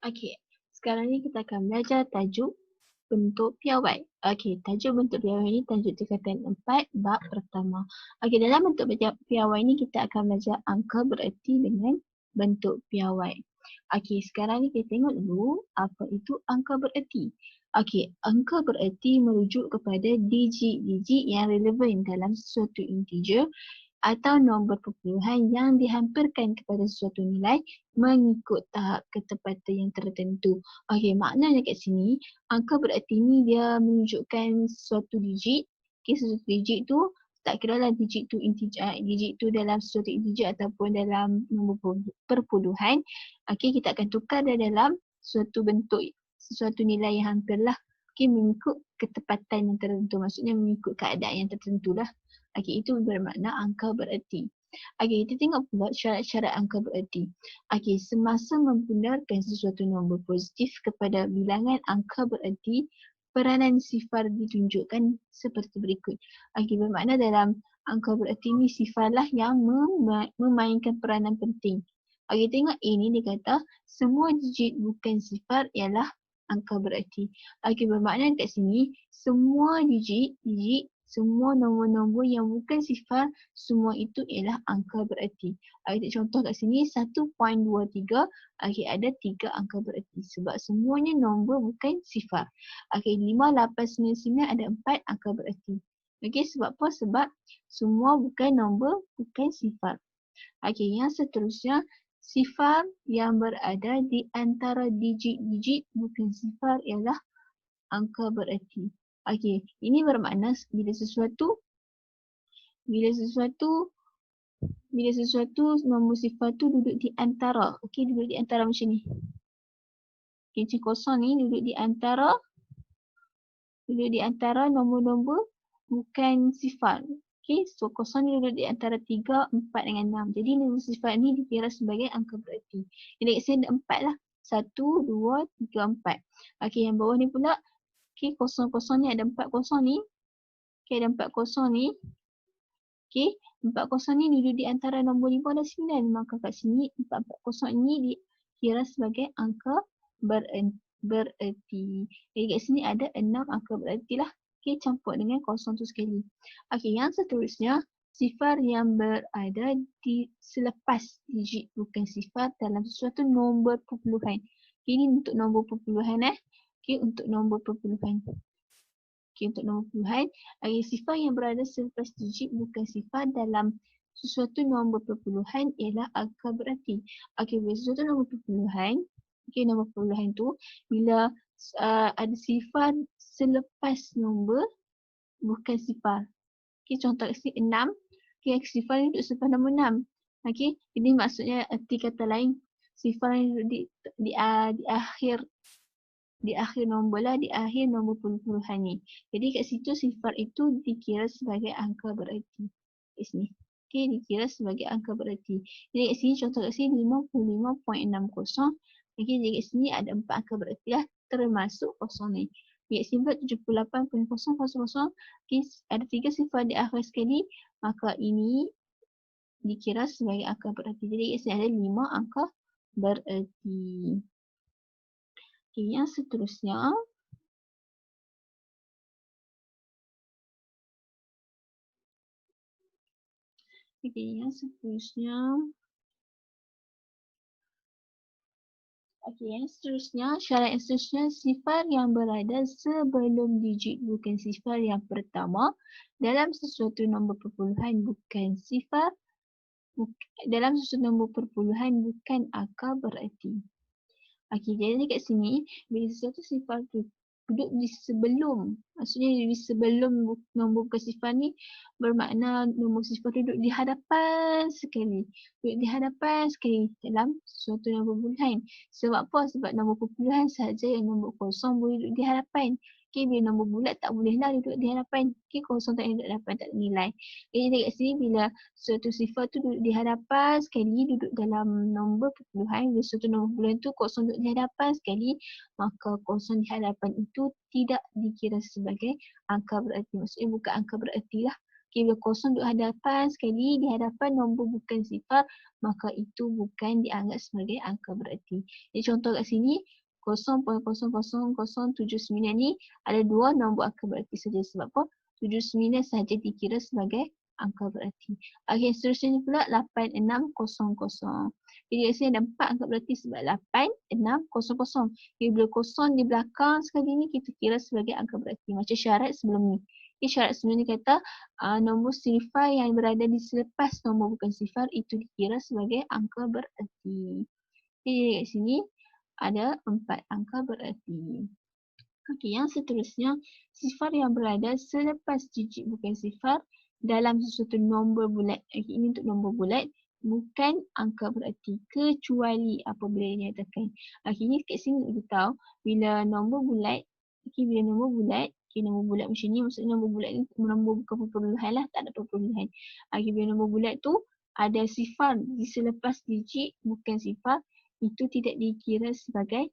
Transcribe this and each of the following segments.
Okey, sekarang ni kita akan belajar tajuk bentuk piawai. Okey, tajuk bentuk piawai ni tajuk tingkatan 4 bab pertama. Okey, dalam bentuk piawai ni kita akan belajar angka bererti dengan bentuk piawai. Okey, sekarang ni kita tengok dulu apa itu angka bererti. Okey, angka bererti merujuk kepada digit-digit yang relevan dalam sesuatu integer atau nombor perpuluhan yang dihampirkan kepada suatu nilai mengikut tahap ketepatan yang tertentu. Okey, maknanya kat sini, angka bererti ni dia menunjukkan suatu digit. Okey, suatu digit tu tak kira lah digit tu integer, digit tu dalam suatu integer ataupun dalam nombor perpuluhan. Okey, kita akan tukar dia dalam suatu bentuk, sesuatu nilai yang hampir lah. Okey, mengikut ketepatan yang tertentu. Maksudnya mengikut keadaan yang tertentu lah. Okey, itu bermakna angka bererti. Okey, kita tengok pula syarat-syarat angka bererti. Okey, semasa membenarkan sesuatu nombor positif kepada bilangan angka bererti, peranan sifar ditunjukkan seperti berikut. Okey, bermakna dalam angka bererti ni sifarlah yang memainkan peranan penting. Okey, tengok ini dia kata semua digit bukan sifar ialah angka bererti. Okey, bermakna kat sini semua digit, semua nombor-nombor yang bukan sifar, semua itu ialah angka bererti. Kita contoh kat sini 1.23, ada 3 angka bererti sebab semuanya nombor bukan sifar. 5899 ada 4 angka bererti. Sebab apa? Sebab semua bukan nombor, bukan sifar. Yang seterusnya, sifar yang berada di antara digit-digit bukan sifar ialah angka bererti. Ini bermakna bila sesuatu nombor sifar tu duduk di antara. Duduk di antara macam ni. Macam kosong ni duduk di antara nombor-nombor bukan sifar. So kosong ni duduk di antara 3, 4 dengan 6. Jadi nombor sifar ni dikira sebagai angka bererti. Jadi kat sini ada 4 lah. 1, 2, 3, 4. Yang bawah ni pula kosong-kosong ni ada 4 kosong ni. Ada 4 kosong ni. 4 kosong ni duduk di antara nombor 5 dan 9. Maka kat sini 4 kosong ni dikira sebagai angka bererti. Jadi kat sini ada 6 angka bererti lah. Campur dengan kosong tu sekali. Yang seterusnya, sifar yang berada di selepas digit bukan sifar dalam sesuatu nombor perpuluhan. Ini untuk nombor perpuluhan untuk nombor perpuluhan. Untuk nombor perpuluhan, sifar yang berada selepas digit bukan sifar dalam sesuatu nombor perpuluhan ialah angka bererti. Bila sesuatu nombor perpuluhan, nombor perpuluhan tu bila ada sifar selepas nombor bukan sifar. Contoh kat sini 6. Sifar ni duduk selepas nombor 6. Jadi maksudnya erti kata lain, sifar ni duduk di akhir nombor lah, di akhir nombor perpuluhan ni. Jadi kat situ sifar itu dikira sebagai angka bererti. Kat sini. Dikira sebagai angka bererti. Jadi kat sini contoh kat sini 55.60. Jadi kat sini ada 4 angka bererti lah termasuk kosong ni. Kat sini pula 78.000. Ada 3 sifar di akhir sekali, maka ini dikira sebagai angka bererti. Jadi kat sini ada 5 angka bererti. Yang seterusnya, syarat yang seterusnya, sifar yang berada sebelum digit bukan sifar yang pertama dalam sesuatu nombor perpuluhan bukan sifar, dalam sesuatu nombor perpuluhan bukan angka bererti. Jadi kat sini, bila sesuatu sifar tu duduk di sebelum, maksudnya di sebelum nombor bukan sifar ni, bermakna nombor sifar tu duduk di hadapan sekali. Duduk di hadapan sekali dalam suatu nombor perpuluhan. Sebab apa? Sebab nombor perpuluhan sahaja yang nombor kosong boleh duduk di hadapan. Bila nombor bulat tak bolehlah duduk di hadapan. Kosong tak boleh duduk di hadapan, tak ada nilai. Jadi kat sini bila suatu sifar tu duduk di hadapan sekali, duduk dalam nombor perpuluhan, bila suatu nombor perpuluhan tu kosong duduk di hadapan sekali, maka kosong di hadapan itu tidak dikira sebagai angka bererti. Maksudnya bukan angka bererti lah. Okey, bila kosong duduk hadapan sekali di hadapan nombor bukan sifar, maka itu bukan dianggap sebagai angka bererti. Jadi contoh kat sini 0.00079 ni ada dua nombor angka bererti saja. Sebab apa? 79 saja dikira sebagai angka bererti. Okey, seterusnya pula 8600. Jadi kat sini ada 4 angka bererti sebab 8600. Jadi bila kosong di belakang sekali ni kita kira sebagai angka bererti. Macam syarat sebelum ni. Okay, syarat sebelum ni kata nombor sifar yang berada di selepas nombor bukan sifar itu dikira sebagai angka bererti. Okay, kat sini ada 4 angka bererti. Okey, yang seterusnya sifar yang berada selepas digit bukan sifar dalam sesuatu nombor bulat. Okey, ini untuk nombor bulat bukan angka bererti kecuali apabila dinyatakan. Okey, ni kat sini kita tahu bila nombor bulat, okey, bila nombor bulat, okey, nombor bulat macam ni, maksudnya nombor bulat ni nombor bukan perpuluhan lah, tak ada perpuluhan. Okey, bila nombor bulat tu ada sifar di selepas digit bukan sifar, itu tidak dikira sebagai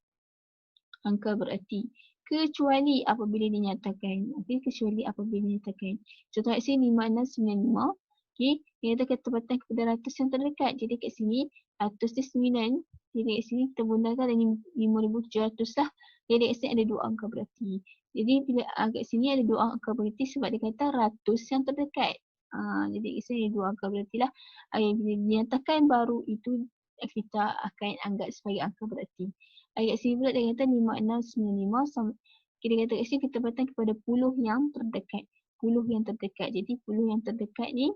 angka bererti kecuali apabila dinyatakan. Okey, kecuali apabila dinyatakan. Contoh kat sini 5695. Okey, dinyatakan tempatan kepada ratus yang terdekat. Jadi kat sini ratus dia 9. Jadi kat sini kita bundarkan dengan 5700 lah. Jadi kat sini ada dua angka bererti. Jadi bila kat sini ada dua angka bererti sebab dia kata ratus yang terdekat. Jadi kat sini ada dua angka bererti lah. Bila dinyatakan baru itu kita akan anggap sebagai angka bererti. Kat sini pula dia kata 5695 sama. Kita kata kat sini ketepatan kepada puluh yang terdekat. Puluh yang terdekat. Jadi puluh yang terdekat ni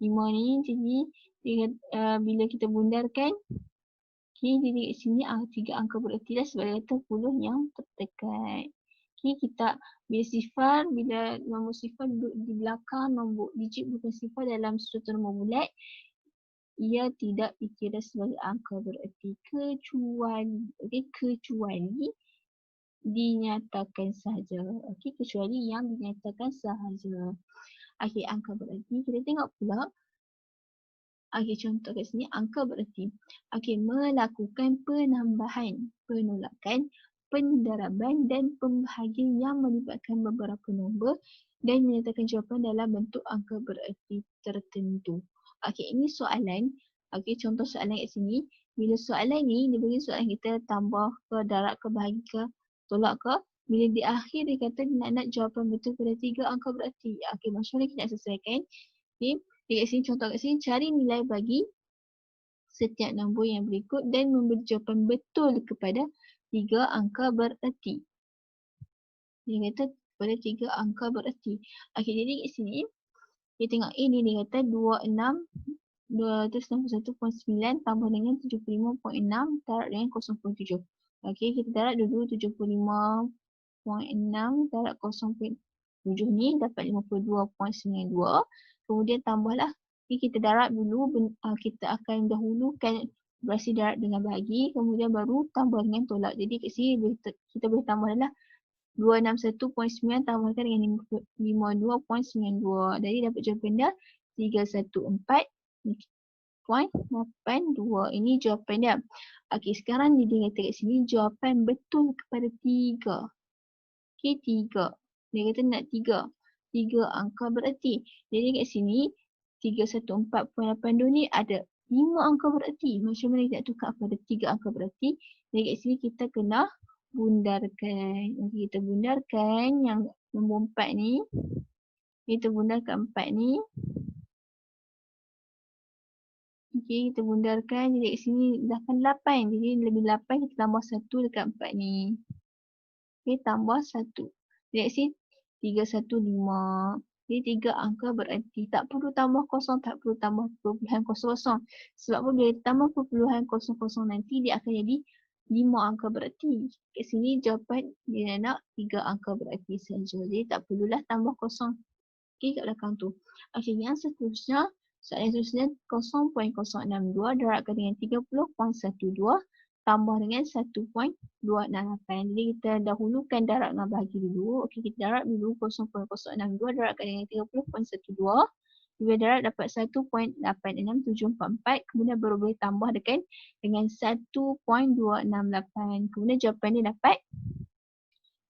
5 ni jadi bila kita bundarkan, okay, jadi kat sini 3 angka bererti lah sebab dia kata puluh yang terdekat. Okay, kita bila sifar, bila nombor sifar duduk di belakang nombor digit bukan sifar dalam suatu nombor bulat, ia tidak dikira sebagai angka bererti kecuali, okey, kecuali dinyatakan sahaja. Okey, kecuali yang dinyatakan sahaja. Okey, angka bererti kita tengok pula. Okey, contoh kat sini angka bererti. Okey, melakukan penambahan, penolakan, pendaraban dan pembahagian yang melibatkan beberapa nombor dan menyatakan jawapan dalam bentuk angka bererti tertentu. Okey, ini soalan. Okey, contoh soalan kat sini. Bila soalan ni, dia bagi soalan kita tambah ke, darab ke, bahagi ke, tolak ke. Bila di akhir dia kata dia nak jawapan betul pada 3 angka bererti. Okey, macam mana kita nak selesaikan? Okey, kat sini contoh kat sini, cari nilai bagi setiap nombor yang berikut dan memberi jawapan betul kepada 3 angka bererti. Dia kata pada 3 angka bererti. Okey, jadi kat sini kita tengok A ni dia kata 261.9 tambah dengan 75.6 darab dengan 0.7. Okey, kita darab dulu 75.6 darab 0.7 ni dapat 52.92. Kemudian tambahlah. Ni kita darab dulu, kita akan dahulukan berasi darab dengan bahagi, kemudian baru tambah dengan tolak. Jadi kat sini kita boleh tambahlah 261.9 tambahkan dengan 52.92. Jadi dapat jawapan dia 314.82. Ini jawapan dia. Okey, sekarang ni dia kata kat sini jawapan betul kepada 3. Okey, 3. Dia kata nak 3. 3 angka bererti. Jadi kat sini 314.82 ni ada 5 angka bererti. Macam mana kita nak tukar pada 3 angka bererti? Jadi kat sini kita kena bundarkan. Okey, kita bundarkan yang nombor 4 ni. Kita bundarkan 4 ni. Okey, kita bundarkan. Jadi kat sini dah kan 8. Jadi lebih 8 kita tambah 1 dekat 4 ni. Okey, tambah 1. Jadi kat sini 315. Jadi 3 angka bererti. Tak perlu tambah kosong, tak perlu tambah perpuluhan kosong-kosong. Sebab apa bila tambah perpuluhan kosong-kosong nanti dia akan jadi 5 angka bererti. Kat sini jawapan dia nak 3 angka bererti saja. Jadi tak perlulah tambah kosong. Okey, kat belakang tu. Okey, yang seterusnya, soalan seterusnya 0.062 darabkan dengan 30.12 tambah dengan 1.268. Jadi kita dahulukan darab dengan bahagi dulu. Okey, kita darab dulu 0.062 darabkan dengan 30.12. Bila darab dapat 1.86744. Kemudian baru boleh tambah dengan 1.268. Kemudian jawapan dia dapat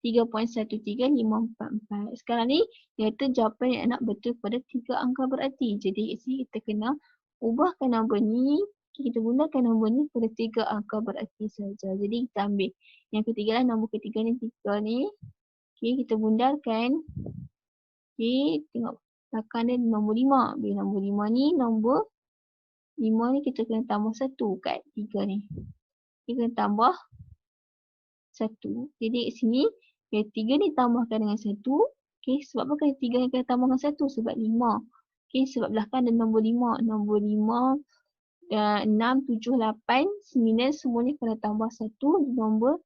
3.13544. Sekarang ni dia kata jawapan yang nak betul pada 3 angka berarti. Jadi kat sini kita kena ubahkan nombor ni, kita gunakan nombor ni pada 3 angka berarti saja. Jadi kita ambil yang ketiga lah, nombor ketiga ni 3 ni. Okey, kita bundarkan. Okey, tengok belakang dia nombor 5. Bila nombor 5 ni, nombor 5 ni kita kena tambah 1 kat 3 ni. Kita kena tambah 1. Jadi kat sini, bila 3 ni tambahkan dengan 1. Okey, sebab apa kena 3 ni kena tambah dengan 1? Sebab 5. Okey, sebab belakang ada nombor 5. Nombor 5, 6, 7, 8, 9 semuanya kena tambah 1 di nombor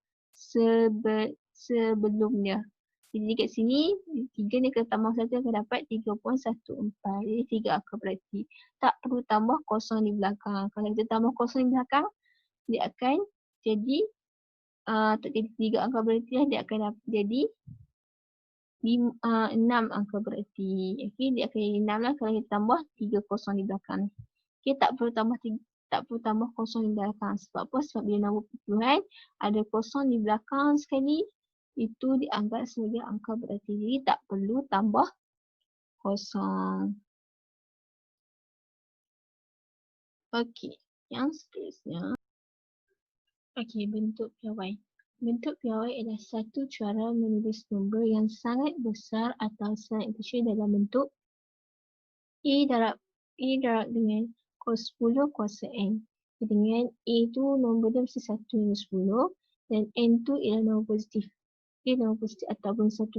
sebelumnya. Jadi kat sini 3 ni kena tambah 1 akan dapat 3.14. Jadi 3 angka berarti. Tak perlu tambah kosong di belakang. Kalau kita tambah kosong di belakang, dia akan jadi tak jadi 3 angka berarti lah, dia akan jadi 6 angka berarti. Okey, dia akan jadi 6 lah kalau kita tambah 3 kosong di belakang. Okey, tak perlu tambah kosong di belakang. Sebab apa? Sebab bila nombor perpuluhan ada kosong di belakang sekali, itu dianggap sebagai angka berarti. Jadi tak perlu tambah kosong. Okey, yang seterusnya. Okey, bentuk piawai. Bentuk piawai adalah satu cara menulis nombor yang sangat besar atau sangat kecil dalam bentuk A darab dengan kos 10 kuasa N. Dengan A tu nombor dia mesti 1 hingga 10 dan N tu ialah nombor positif. Okey, nombor positif ataupun satu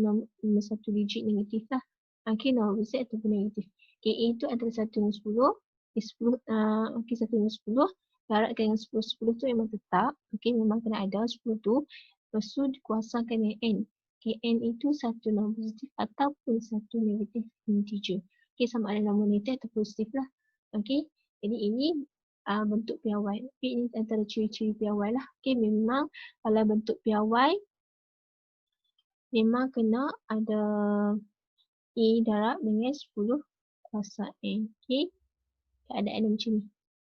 digit negatif lah. Okey, nombor positif ataupun negatif. Okey, A tu antara 1 hingga 10. Okey, 1 hingga 10. Darabkan dengan 10. 10 tu memang tetap. Okey, memang kena ada 10 tu. Lepas tu dikuasakan dengan N. Okey, N itu satu nombor positif ataupun satu negatif integer. Okey, sama ada nombor negatif atau positif lah. Okey, jadi ini bentuk piawai. Okey, ini antara ciri-ciri piawai lah. Okey, memang kalau bentuk piawai memang kena ada A darab dengan 10 kuasa N. Okey, keadaan dia macam ni.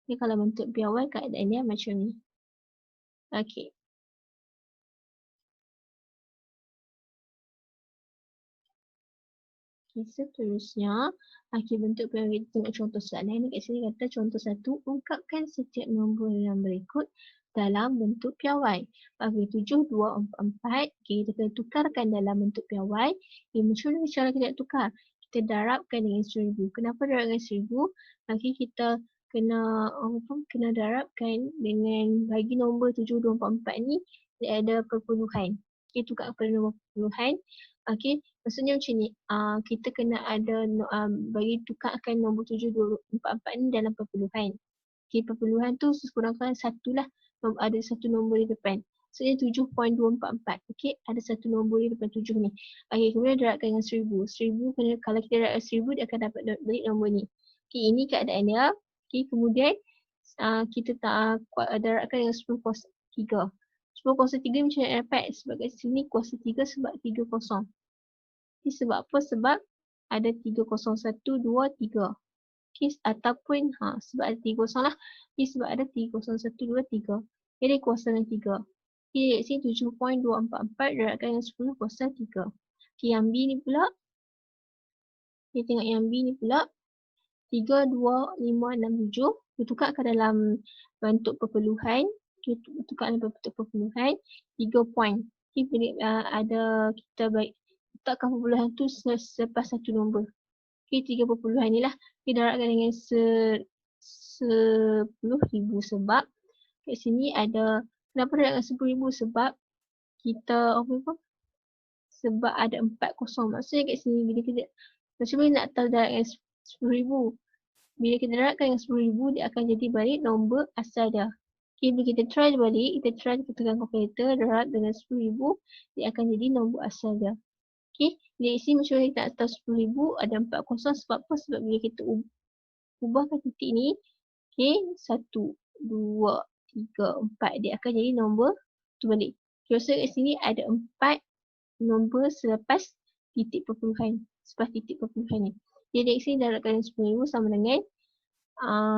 Okey, kalau bentuk piawai keadaan dia macam ni. Okey. Okey, seterusnya, bentuk piawai, kita tengok contoh soalan ni. Kat sini kata contoh 1, ungkapkan setiap nombor yang berikut dalam bentuk piawai. Okey, 7, 2, 4, 4. Okey, kita kena tukarkan dalam bentuk piawai. Okey, macam mana cara kita nak tukar? Kita darabkan dengan 1000. Kenapa darab dengan 1000? Okey, kita kena darabkan dengan bagi nombor 7, 2, 4, 4 ni dia ada perpuluhan. Okey, tukar kepada nombor perpuluhan. Okey, maksudnya macam ni. Kita kena ada bagi tukarkan nombor 7, 2, 4, 4 ni dalam perpuluhan. Okey, perpuluhan tu sekurang-kurangnya satu lah. Ada satu nombor di depan. Maksudnya 7.244. Okey, ada satu nombor di depan 7 ni. Okey, kemudian darabkan dengan 1000. 1000 kalau kita darab 1000 dia akan dapat balik nombor ni. Okey, ini keadaan dia. Okey, kemudian kita darabkan dengan 10 kuasa 3. 10 kuasa 3 macam nak dapat? Sebab kat sini kuasa 3 sebab 3 kosong. Okey, sebab apa? Sebab ada 3 kosong 1, 2, 3. Okey, ataupun sebab ada 3 kosong lah. Okey, sebab ada 3 kosong 1, 2, 3. Jadi kuasa dengan 3. Okey, kat sini 7.244 darabkan dengan 10 kuasa 3. Okey, yang B ni pula. Kita tengok yang B ni pula. 3, 2, 5, 6, 7. Kita tukar ke dalam bentuk perpuluhan. Kita tukar dalam bentuk perpuluhan. 3 point. Okey, ada kita letakkan perpuluhan tu selepas satu nombor. Okey, 3 perpuluhan ni lah. Kita darabkan dengan 10,000 sebab kat sini ada, kenapa darabkan 10,000? Sebab kita sebab ada 4 kosong. Maksudnya kat sini bila kita macam mana nak tahu darabkan 10,000? Bila kita darabkan dengan 10,000 dia akan jadi balik nombor asal dia. Okey, bila kita try balik, kita tekan kalkulator, darab dengan 10,000, dia akan jadi nombor asal dia. Okey, di sini macam mana kita nak tahu 10,000 ada 4 kosong sebab apa? Sebab bila kita ubahkan titik ni, okey, 1, 2, 3, 4, dia akan jadi nombor tu balik. Okay, so kat sini ada 4 nombor selepas titik perpuluhan. Selepas titik perpuluhan ni. Jadi kat sini darabkan 10,000 sama dengan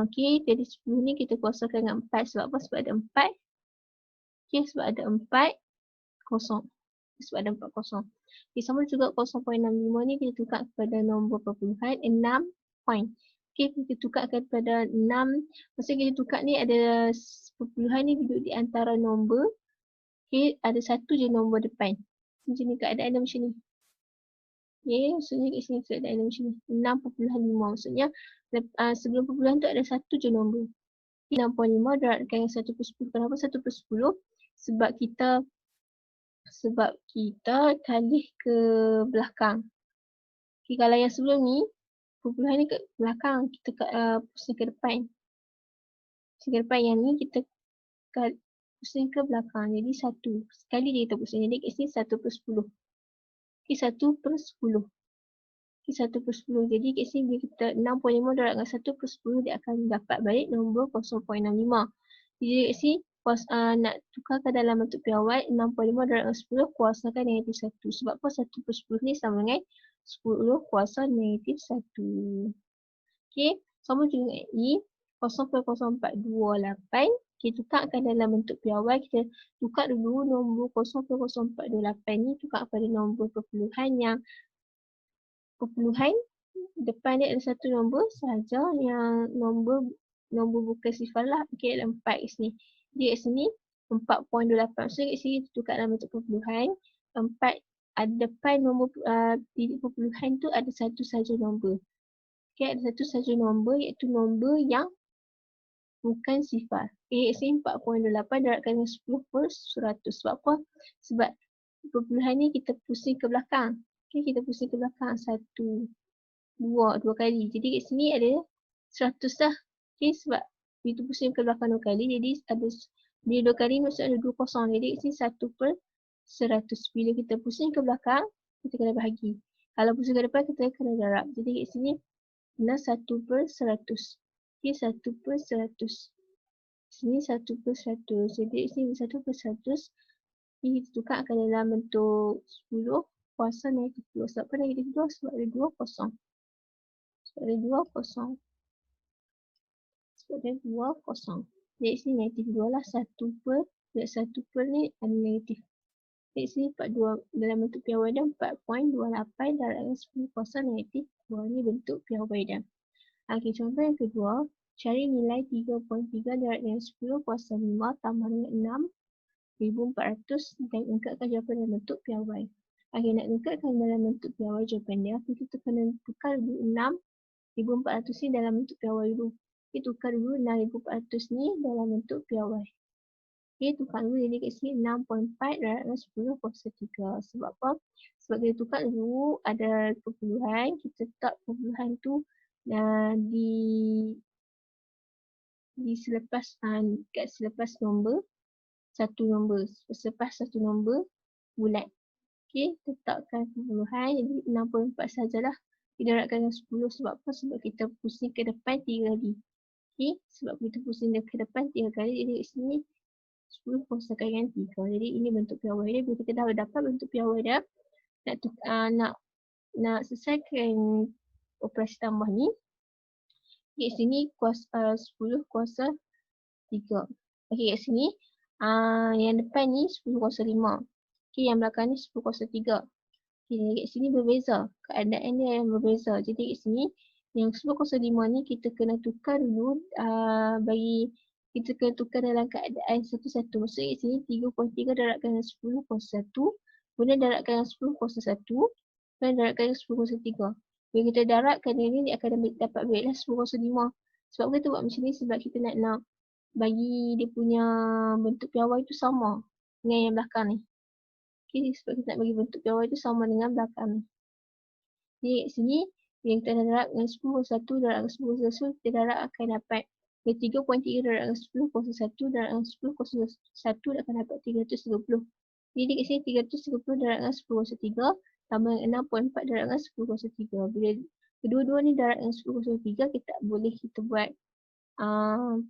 okey, jadi 10 ni kita kuasakan dengan 4. Sebab apa? Sebab ada 4. Okey, sebab ada 4 kosong. sebab ada 4 kosong. Okay, sama juga 0.65 ni kita tukar kepada nombor perpuluhan 6 point. Okay, kita tukar kepada 6. Maksudnya kita tukar ni ada perpuluhan ni duduk di antara nombor. Okay, ada satu je nombor depan. Macam ni keadaan dia macam ni. Okay, maksudnya kat sini keadaan dia macam ni. 6.5. Maksudnya sebelum perpuluhan tu ada satu je nombor. 6.5 darabkan 1/10. Kenapa 1/10? Sebab kita kali ke belakang. Okay, kalau yang sebelum ni, perpuluhan ni ke belakang, kita pusing ke depan. Pusing ke depan, yang ni kita pusing ke belakang. Jadi 1. Sekali je kita pusing. Jadi kat sini 1/10. Okay, 1/10. Okay, 1/10. Jadi kat sini bila kita 6.5 darabkan 1/10, dia akan dapat balik nombor 0.65. Jadi kat sini nak tukarkan dalam bentuk piawai, 6.5 darabkan 10 kuasakan negatif 1. Sebab apa 1/10 ni sama dengan 10 kuasa negatif 1. Okey, sama juga dengan I, 0.0428. Kita tukarkan dalam bentuk piawai, kita tukar dulu nombor 0.0428 ni tukar pada nombor perpuluhan yang perpuluhan depan dia ada satu nombor sahaja yang nombor bukan sifar lah. Okey, ada 4 kat sini. Jadi kat sini 4.28. So kat sini kita tukar dalam bentuk perpuluhan. 4 ada depan nombor titik perpuluhan tu ada satu saja nombor. Okey, ada satu saja nombor iaitu nombor yang bukan sifar. Okey, kat sini 4.28 darabkan dengan 10/100. Sebab apa? Sebab perpuluhan ni kita pusing ke belakang. Okey, kita pusing ke belakang 1, 2 kali. Jadi kat sini ada 100 lah. Okey, sebab itu pusing ke belakang 2 kali. Jadi ada bila 2 kali maksudnya ada 2 kosong. Jadi kat sini 1/100. Bila kita pusing ke belakang, kita kena bahagi. Kalau pusing ke depan, kita kena darab. Jadi kat sini kena 1/100. Okey, 1/100. Sini 1/100. Jadi kat sini 1/100. Ini kita tukar akan dalam bentuk 10 kuasa negatif 2. Sebab apa negatif 2? Sebab ada 2 kosong. Sebab ada 2 kosong. Sebab ada 2 kosong. Jadi sini negatif 2 lah. 1/1 ni ada negatif. Jadi sini 42 dalam bentuk piawai dia 4.28 darabkan 10 kuasa negatif 2. Ni bentuk piawai dia. Okey, contoh yang kedua. Cari nilai 3.3 darabkan 10 kuasa 5 tambah dengan 6,400 dan ungkapkan jawapan dalam bentuk piawai. Okey, nak ungkapkan dalam bentuk piawai jawapan dia, kita kena tukar dulu 6,400 ni dalam bentuk piawai dulu. Kita tukar dulu 6,400 ni dalam bentuk piawai. Okey, tukar dulu. Jadi kat sini 6.4 darabkan 10 kuasa 3. Sebab apa? Sebab kita tukar dulu ada perpuluhan. Kita letak perpuluhan tu di selepas nombor satu nombor bulat. Okey, letakkan perpuluhan. Jadi 6.4 sajalah. Didarabkan dengan 10 sebab apa? Sebab kita pusing ke depan 3 kali. Okey, sebab kita pusing ke depan 3 kali. Jadi kat sini 10 kuasakan dengan 3. Jadi ini bentuk piawai dia. Bila kita dah dapat bentuk piawai dia, nak selesaikan operasi tambah ni. Kat sini 10 kuasa 3. Okey, kat sini yang depan ni 10 kuasa 5. Okey, yang belakang ni 10 kuasa 3. Okey, kat sini berbeza. Keadaan dia yang berbeza. Jadi kat sini yang 10 kuasa 5 ni kita kena tukar dulu kita kena tukar dalam keadaan satu-satu. Maksudnya kat sini 3.3 darabkan dengan 10 kuasa 1. Kemudian darabkan dengan 10 kuasa 1. Dan darabkan dengan 10 kuasa 3. Bila kita darabkan ini, dia akan dapat baiklah 10 kuasa 5. Sebab kita buat macam ni? Sebab kita nak bagi dia punya bentuk piawai tu sama dengan yang belakang ni. Okay, sebab kita nak bagi bentuk piawai tu sama dengan belakang ni. Jadi kat sini, bila kita darab dengan 10 kuasa 1 darab dengan 10 kuasa 1, kita darab akan dapat 3.3 darab dengan 10 kuasa 1 darab dengan 10 kuasa 1 akan dapat 330. Jadi kat sini 330 darab dengan 10 kuasa 3 tambah dengan 6.4 darab dengan 10 kuasa 3. Bila kedua-dua ni darab dengan 10 kuasa 3, kita buat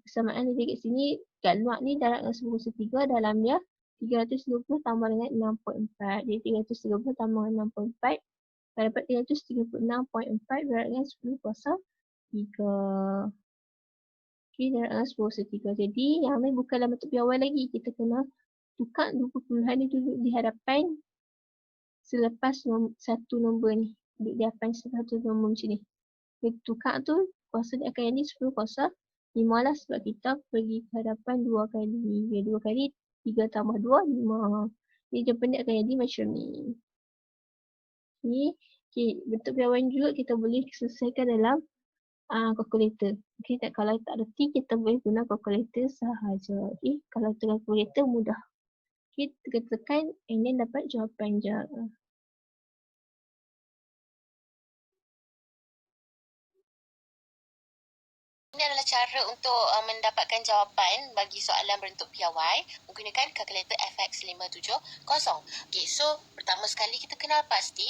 persamaan. Jadi kat sini, kat luar ni darab dengan 10 kuasa 3, dalam dia 330 tambah dengan 6.4. Jadi 330 tambah dengan 6.4, kita dapat 336.4 darab dengan 10 kuasa 3. Okay, darab dengan 10 kuasa 3. Jadi yang ni bukan dalam bentuk piawai lagi. Kita kena tukar 20 puluhan ni duduk di hadapan selepas satu nombor ni. Dia akan satu nombor macam ni. Dia tukar tu, kuasa dia akan jadi 10 kuasa 5 lah sebab kita pergi ke hadapan 2 kali. Ya, 2 kali 3 tambah 2, 5. Jadi jawapan dia akan jadi macam ni. Okay, bentuk piawai juga kita boleh selesaikan dalam kalkulator. Okay, kalau tak reti kita boleh guna kalkulator sahaja. Okay, kalau dengan kalkulator mudah. Okay, tekan and then dapat jawapan je. Ini adalah cara untuk mendapatkan jawapan bagi soalan berbentuk piawai menggunakan kalkulator FX570. Okay, so pertama sekali kita kenal pasti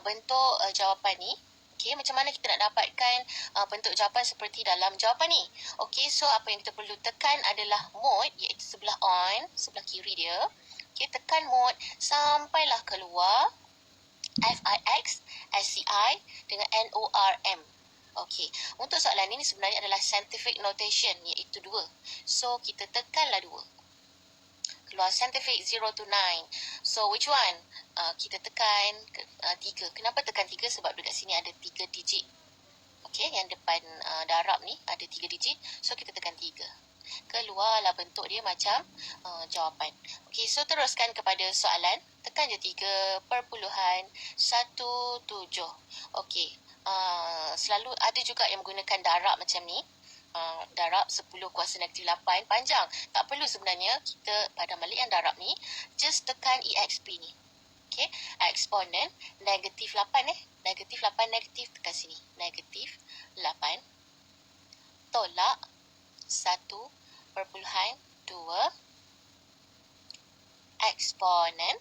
bentuk jawapan ni. Okay, macam mana kita nak dapatkan bentuk jawapan seperti dalam jawapan ni. Okay, so apa yang kita perlu tekan adalah mode, iaitu sebelah on, sebelah kiri dia. Okay, tekan mode sampailah keluar FIX, SCI dengan NORM. Okey, untuk soalan ini sebenarnya adalah scientific notation iaitu 2. So, kita tekanlah 2. Keluar scientific 0 to 9. So, which one? Kita tekan 3. Kenapa tekan 3? Sebab dekat sini ada 3 digit. Okey, yang depan darab ni ada 3 digit. So, kita tekan 3. Keluarlah bentuk dia macam jawapan. Okey, so teruskan kepada soalan. Tekan je 3.17. Okey, selalu ada juga yang menggunakan darab macam ni. Darab 10 kuasa negatif 8 panjang. Tak perlu sebenarnya kita pada balik yang darab ni. Just tekan EXP ni. Okay, eksponen negatif 8 Negatif 8 negatif tekan sini. Negatif 8 tolak 1.2 eksponen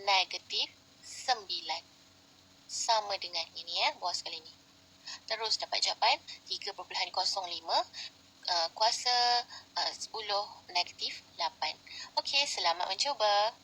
negatif 9 sama dengan ini bawah sekali ni. Terus dapat jawapan 3.05 kuasa 10 negatif 8. Okey, selamat mencuba.